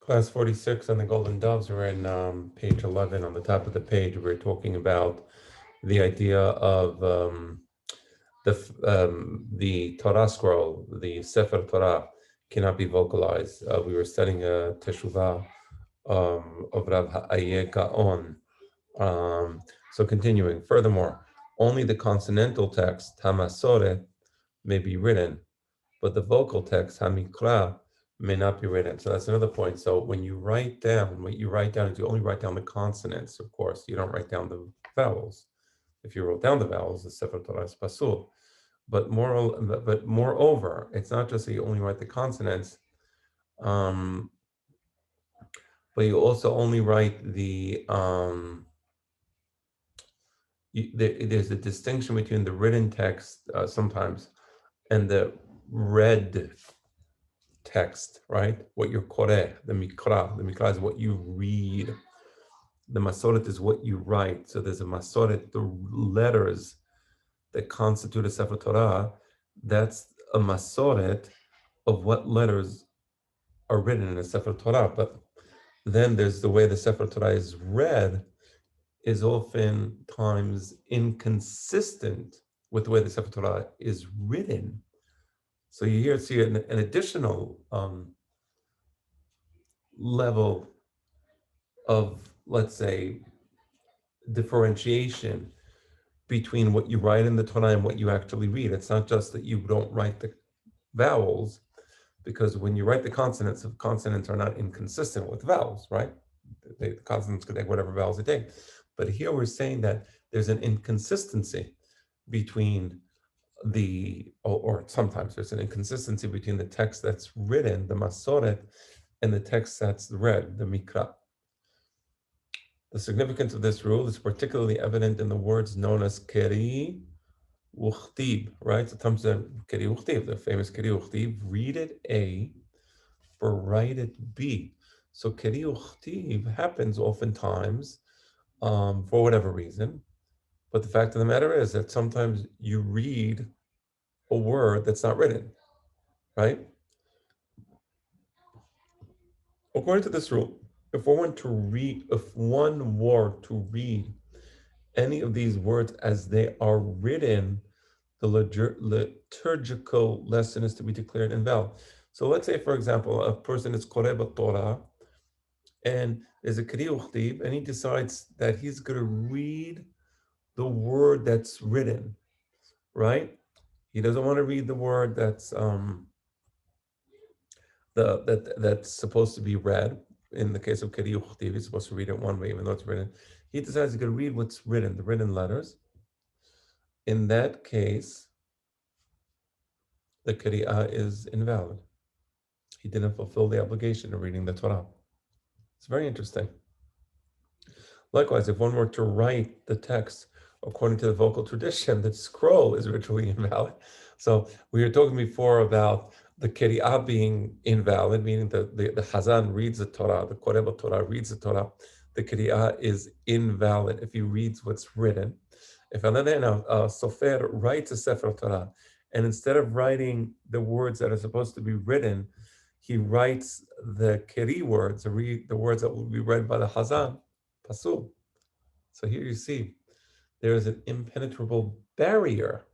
Class 46 on the Golden Doves, we're in page 11. On the top of the page, we're talking about the idea of the Torah scroll, the Sefer Torah, cannot be vocalized. We were studying a Teshuvah of Rav Ha'aye Gaon. So continuing, furthermore, only the consonantal text, Hamasoret, may be written, but the vocal text, Hamikra, may not be written. So that's another point. So when you write down, what you write down is you only write down the consonants, of course. You don't write down the vowels. If you wrote down the vowels, the Sefer Torah is pasul. But moreover, it's not just that you only write the consonants, um, but you also only write there's a distinction between the written text sometimes and the read text, right? What you're koreh, the mikra. The mikra is what you read. The masoret is what you write. So there's a masoret, the letters that constitute a Sefer Torah. That's a masoret of what letters are written in a Sefer Torah. But then there's the way the Sefer Torah is read is oftentimes inconsistent with the way the Sefer Torah is written. So you here see an additional level of, let's say, differentiation between what you write in the Torah and what you actually read. It's not just that you don't write the vowels, because when you write the consonants are not inconsistent with vowels, right? The consonants could take whatever vowels they take. But here we're saying that there's an inconsistency between or sometimes there's an inconsistency between the text that's written, the masoret, and the text that's read, the mikra. The significance of this rule is particularly evident in the words known as keri uchtib, right? So it comes to keri uchtib, the famous keri uchtib, read it A, for write it B. So keri uchtib happens oftentimes for whatever reason, but the fact of the matter is that sometimes you read a word that's not written, right? According to this rule, if one were to read any of these words as they are written, the liturgical lesson is to be declared invalid. So let's say, for example, a person is Koreh Torah, and there's a Kri Uchtib, and he decides that he's going to read the word that's written, right? He doesn't want to read the word that's that's supposed to be read. In the case of Keri Uchtib, he's supposed to read it one way, even though it's written. He decides he's going to read what's written, the written letters. In that case, the Qira'ah is invalid. He didn't fulfill the obligation of reading the Torah. It's very interesting. Likewise, if one were to write the text according to the vocal tradition, the scroll is ritually invalid. So we were talking before about the Qira'ah being invalid, meaning the Hazan reads the Torah, the Koreh Torah reads the Torah. The Qira'ah is invalid if he reads what's written. If a Sofer writes a Sefer Torah, and instead of writing the words that are supposed to be written, he writes the Keri words, the words that will be read by the Hazan, Pasul. So here you see there is an impenetrable barrier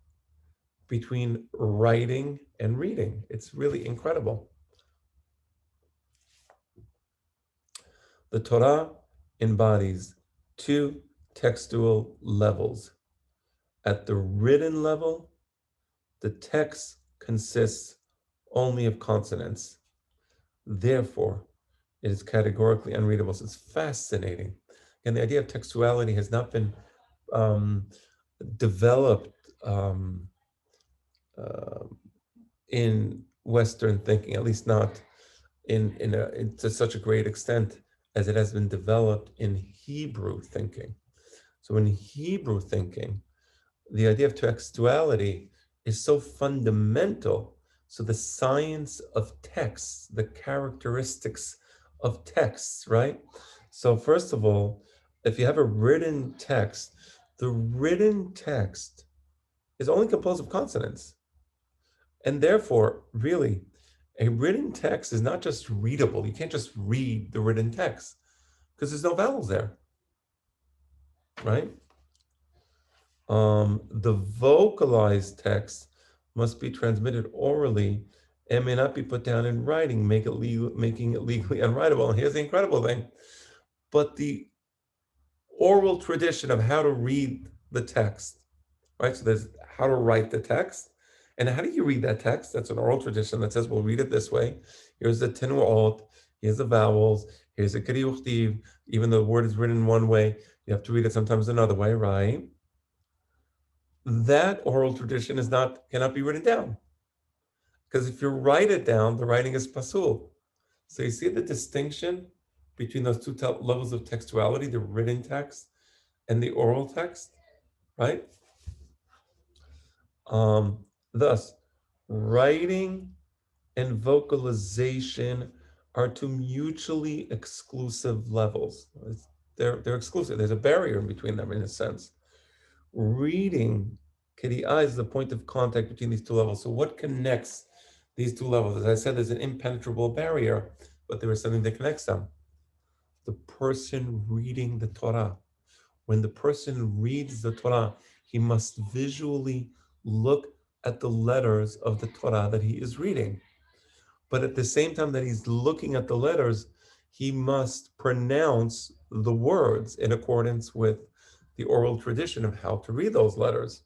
between writing and reading. It's really incredible. The Torah embodies two textual levels. At the written level, the text consists only of consonants. Therefore, it is categorically unreadable. So it's fascinating. And the idea of textuality has not been developed in Western thinking, at least not to such a great extent as it has been developed in Hebrew thinking. So in Hebrew thinking, the idea of textuality is so fundamental. So the science of texts, the characteristics of texts, right? So first of all, if you have a written text, the written text is only composed of consonants. And therefore, really, A written text is not just readable. You can't just read the written text because there's no vowels there, right? The vocalized text must be transmitted orally and may not be put down in writing, making it legally unwritable. And here's the incredible thing. But the oral tradition of how to read the text, right? So there's how to write the text. And how do you read that text? That's an oral tradition that says, we'll read it this way. Here's the tenuot, here's the vowels, here's the kiri uchtiv. Even though the word is written in one way, you have to read it sometimes another way, right? That oral tradition cannot be written down. Because if you write it down, the writing is pasul. So you see the distinction between those two levels of textuality, the written text and the oral text, right? Thus, writing and vocalization are two mutually exclusive levels. They're exclusive. There's a barrier in between them in a sense. Reading, Kiri'ah, is the point of contact between these two levels. So what connects these two levels? As I said, there's an impenetrable barrier, but there is something that connects them. The person reading the Torah. When the person reads the Torah, he must visually look at the letters of the Torah that he is reading. But at the same time that he's looking at the letters, he must pronounce the words in accordance with the oral tradition of how to read those letters.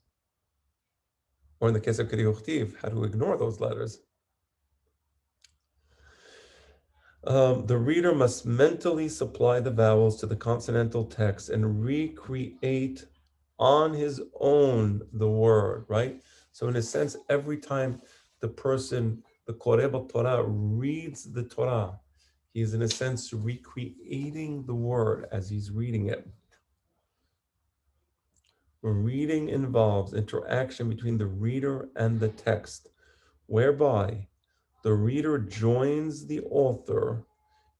Or in the case of Kiri Uchtiv, how to ignore those letters. The reader must mentally supply the vowels to the consonantal text and recreate on his own the word, right? So in a sense, every time the person, the Koreh Torah, reads the Torah, he's in a sense recreating the word as he's reading it. Reading involves interaction between the reader and the text, whereby the reader joins the author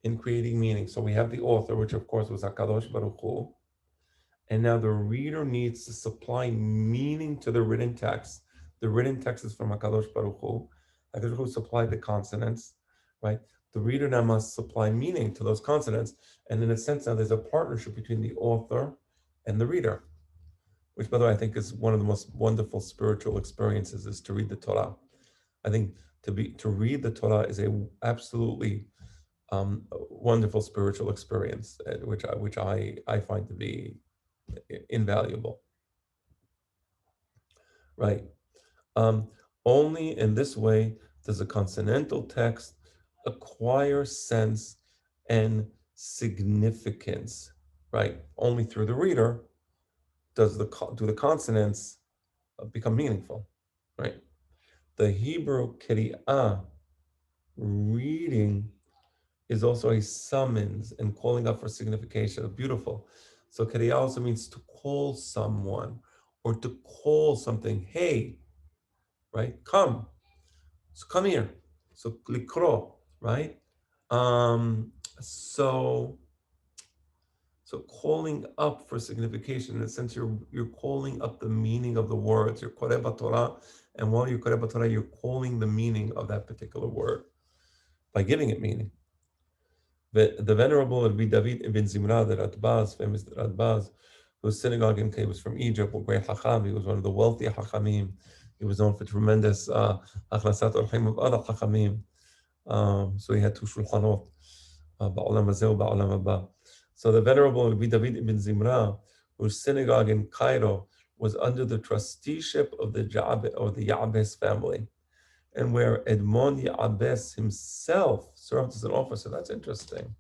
in creating meaning. So we have the author, which of course was HaKadosh Baruch Hu, and now the reader needs to supply meaning to the written text. The written text is from HaKadosh Baruch Hu. HaKadosh Baruch Hu supplied the consonants, right? The reader now must supply meaning to those consonants. And in a sense, now there's a partnership between the author and the reader, which, by the way, I think is one of the most wonderful spiritual experiences, is to read the Torah. I think to read the Torah is a absolutely wonderful spiritual experience, which I find to be invaluable. Right. Only in this way does a consonantal text acquire sense and significance. Right. Only through the reader do the consonants become meaningful. Right. The Hebrew Kiri'ah, reading, is also a summons and calling up for signification. Beautiful. So Kiri'ah also means to call someone or to call something. Hey, right? Come. So come here. So likro, right? Um, so so calling up for signification, in a sense, you're calling up the meaning of the words. You're koreh Torah, and while you're koreh Torah, you're calling the meaning of that particular word by giving it meaning. The Venerable Rabbi David ibn Zimra, the Radbaz, famous Radbaz, whose synagogue in Cairo was from Egypt, a great Hacham. He was one of the wealthy Hachamim. He was known for tremendous Achnasat Orchim of other Hachamim. So he had two Shulchanot, Ba'olam Hazeh wa Ba'olam Haba. So the Venerable Rabbi David ibn Zimra, whose synagogue in Cairo was under the trusteeship of the Ya'abes family, and where Edmond Ya'abes himself served as an officer. That's interesting.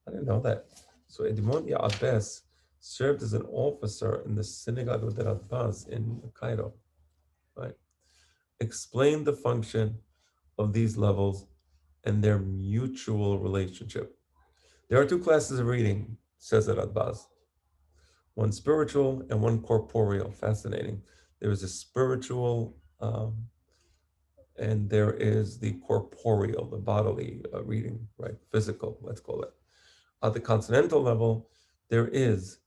I didn't know that. So Edmond Ya'abes served as an officer in the synagogue of the Radbaz in Cairo. Right? Explain the function of these levels and their mutual relationship. There are two classes of reading, says the Radbaz. One spiritual and one corporeal. Fascinating. There is a spiritual and there is the corporeal, the bodily reading, right? Physical, let's call it. At the consonantal level, there is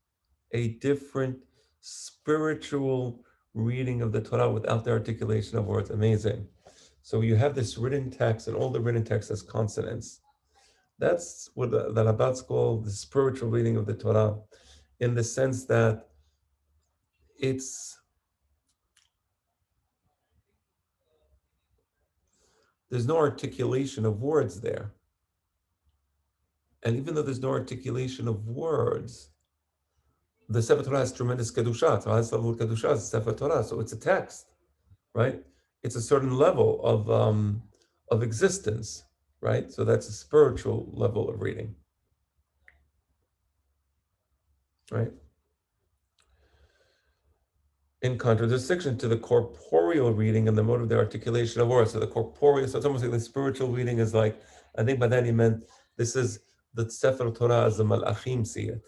a different spiritual reading of the Torah without the articulation of words. Amazing. So you have this written text, and all the written text has consonants. That's what the Rabat's called the spiritual reading of the Torah, in the sense that it's there's no articulation of words there. And even though there's no articulation of words, the Sefer Torah has tremendous kedusha. It's the highest level of kedusha is Sefer Torah, so it's a text, right? It's a certain level of existence, right? So that's a spiritual level of reading, right? In contradistinction to the corporeal reading and the mode of the articulation of words. So the corporeal, so it's almost like the spiritual reading is like, I think by that he meant this is the Sefer Torah as the Malachim see it.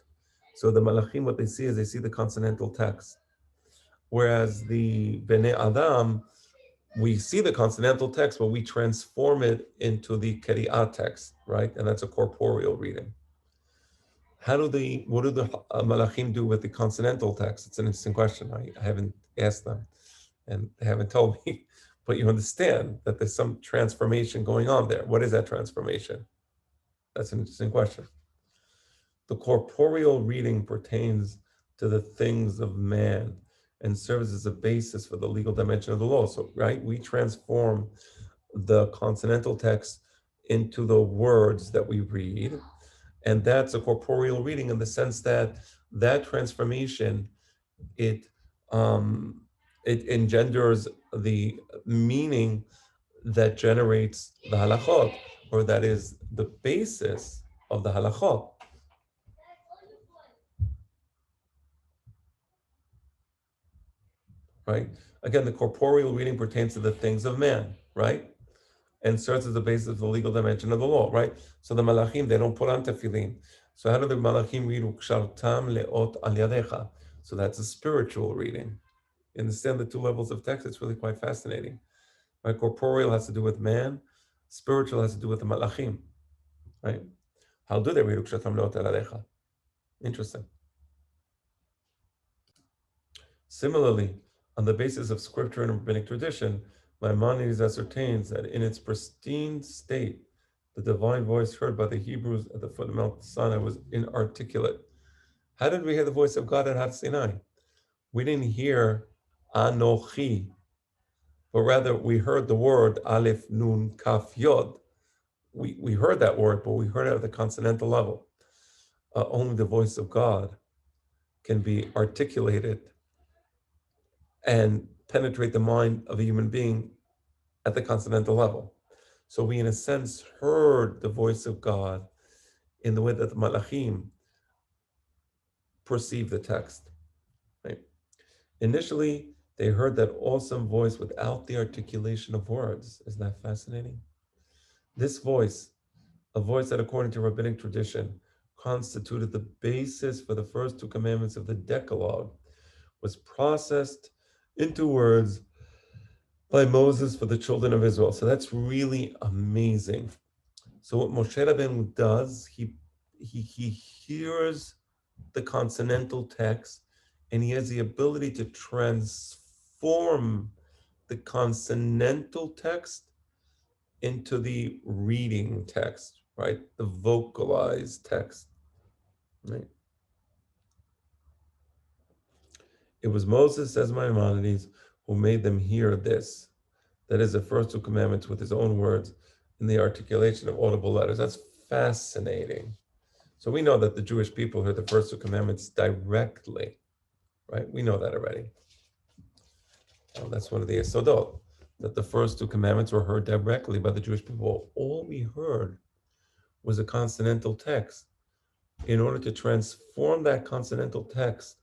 So the Malachim, what they see is they see the consonantal text. Whereas the Bnei Adam, we see the consonantal text, but we transform it into the Keri'ah text, right? And that's a corporeal reading. What do the Malachim do with the consonantal text? It's an interesting question. I haven't asked them and they haven't told me, but you understand that there's some transformation going on there. What is that transformation? That's an interesting question. The corporeal reading pertains to the things of man and serves as a basis for the legal dimension of the law. So, right, we transform the consonantal text into the words that we read. And that's a corporeal reading in the sense that that transformation, it engenders the meaning that generates the halachot, or that is the basis of the halachot. Right? Again, the corporeal reading pertains to the things of man, right? And serves as the basis of the legal dimension of the law, right? So the malachim, they don't put on tefillin. So how do the malachim read ukshartam leot al yadecha? So that's a spiritual reading. You understand the two levels of text? It's really quite fascinating. Right? Corporeal has to do with man, spiritual has to do with the malachim, right? How do they read ukshartam leot al yadecha? Interesting. Similarly, on the basis of scripture and rabbinic tradition, Maimonides ascertains that in its pristine state, the divine voice heard by the Hebrews at the foot of Mount Sinai was inarticulate. How did we hear the voice of God at Har Sinai? We didn't hear Anochi, but rather we heard the word Aleph Nun Kaf Yod. We heard that word, but we heard it at the consonantal level. Only the voice of God can be articulated and penetrate the mind of a human being at the consonantal level. So we, in a sense, heard the voice of God in the way that the Malachim perceive the text. Right? Initially, they heard that awesome voice without the articulation of words. Isn't that fascinating? This voice, a voice that according to rabbinic tradition constituted the basis for the first two commandments of the Decalogue, was processed into words by Moses for the children of Israel. So that's really amazing. So what Moshe Rabbeinu does, he hears the consonantal text, and he has the ability to transform the consonantal text into the reading text, right? The vocalized text, right? It was Moses, says Maimonides, who made them hear this. That is the first two commandments with his own words in the articulation of audible letters. That's fascinating. So we know that the Jewish people heard the first two commandments directly, right? We know that already. That's one of the Yesodot, that the first two commandments were heard directly by the Jewish people. All we heard was a consonantal text. In order to transform that consonantal text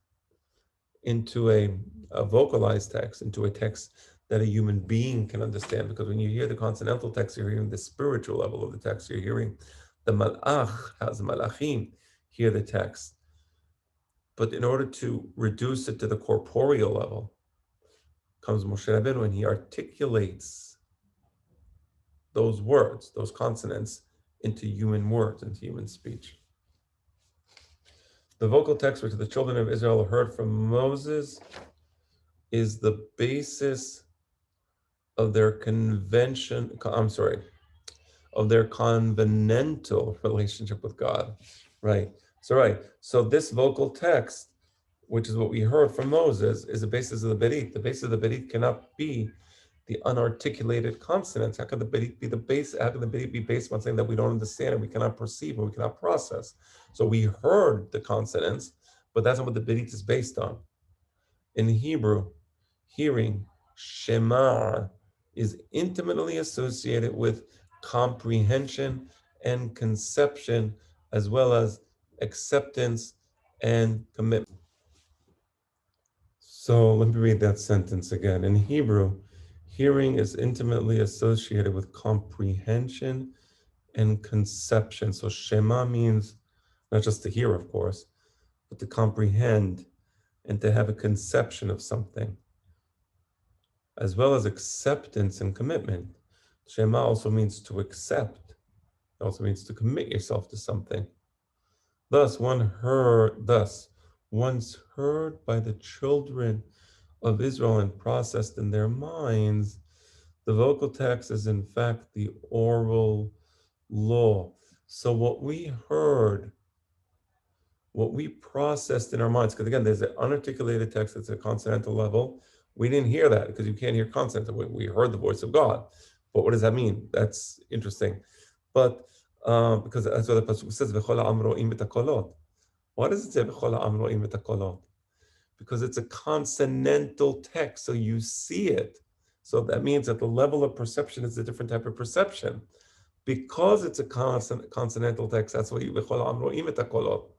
into a vocalized text, into a text that a human being can understand, because when you hear the consonantal text, you're hearing the spiritual level of the text. You're hearing the malach, has malachim, hear the text. But in order to reduce it to the corporeal level, comes Moshe Rabbeinu and he articulates those words, those consonants, into human words, into human speech. The vocal text which the children of Israel heard from Moses is the basis of their convention, I'm sorry, of their covenantal relationship with God. Right. So this vocal text, which is what we heard from Moses, is the basis of the Berit. The basis of the Berit cannot be the unarticulated consonants. How can the Berit be the base? How can the Berit be based on something that we don't understand and we cannot perceive and we cannot process? So we heard the consonants, but that's not what the Berit is based on. In Hebrew, hearing, Shema, is intimately associated with comprehension and conception, as well as acceptance and commitment. So let me read that sentence again. In Hebrew, hearing is intimately associated with comprehension and conception. So Shema means not just to hear, of course, but to comprehend and to have a conception of something, as well as acceptance and commitment. Shema also means to accept. It also means to commit yourself to something. Thus, once heard by the children of Israel and processed in their minds, the vocal text is in fact the oral law. So what we heard, what we processed in our minds, because again, there's an unarticulated text that's at a consonantal level. We didn't hear that because you can't hear consonants. We heard the voice of God. But what does that mean? That's interesting. But because that's what the pasuk says, "V'chol ha'am ro'im et hakolot." Why does it say "V'chol ha'am ro'im et hakolot"? Because it's a consonantal text, so you see it. So that means that the level of perception is a different type of perception. Because it's a consonantal text, that's why "V'chol ha'am ro'im et hakolot."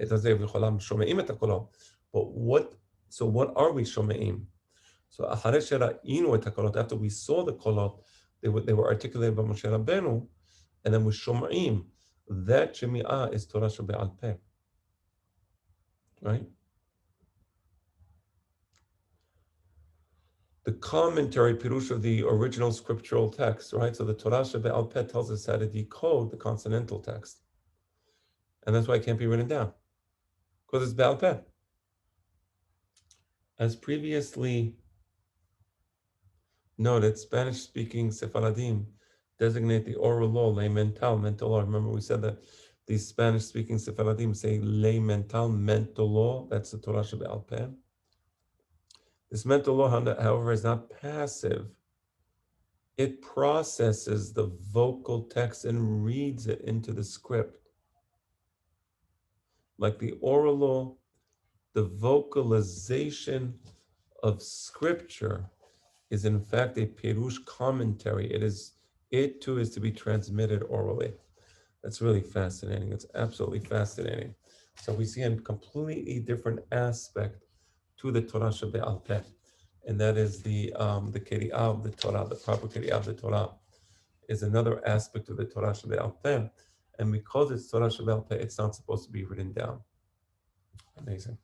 It doesn't say "V'chol ha'am shome'im et hakolot." But what are we shome'im? So אחרי שראינו את הקולות, after we saw the kolot, they were articulated by Moshe Rabbeinu, and then we shoma'im. That shemi'ah is Torah shebe'al peh, right? The commentary, pirush of the original scriptural text, right? So the Torah shebe'al peh tells us how to decode the consonantal text. And that's why it can't be written down, because it's be'al peh. As previously noted, Spanish-speaking Sephardim designate the oral law, lay mental law. Remember we said that these Spanish-speaking Sephardim say lay mental law. That's the Torah shebe'al peh. This mental law, however, is not passive. It processes the vocal text and reads it into the script. Like the oral law, the vocalization of scripture is in fact a Pirush commentary. It too is to be transmitted orally. That's really fascinating. It's absolutely fascinating. So we see a completely different aspect to the Torah shebe'al peh, and that is the Keri'ah of the Torah, the proper Keri'ah of the Torah, is another aspect of the Torah shebe'al peh, and because it's Torah shebe'al peh, it's not supposed to be written down. Amazing.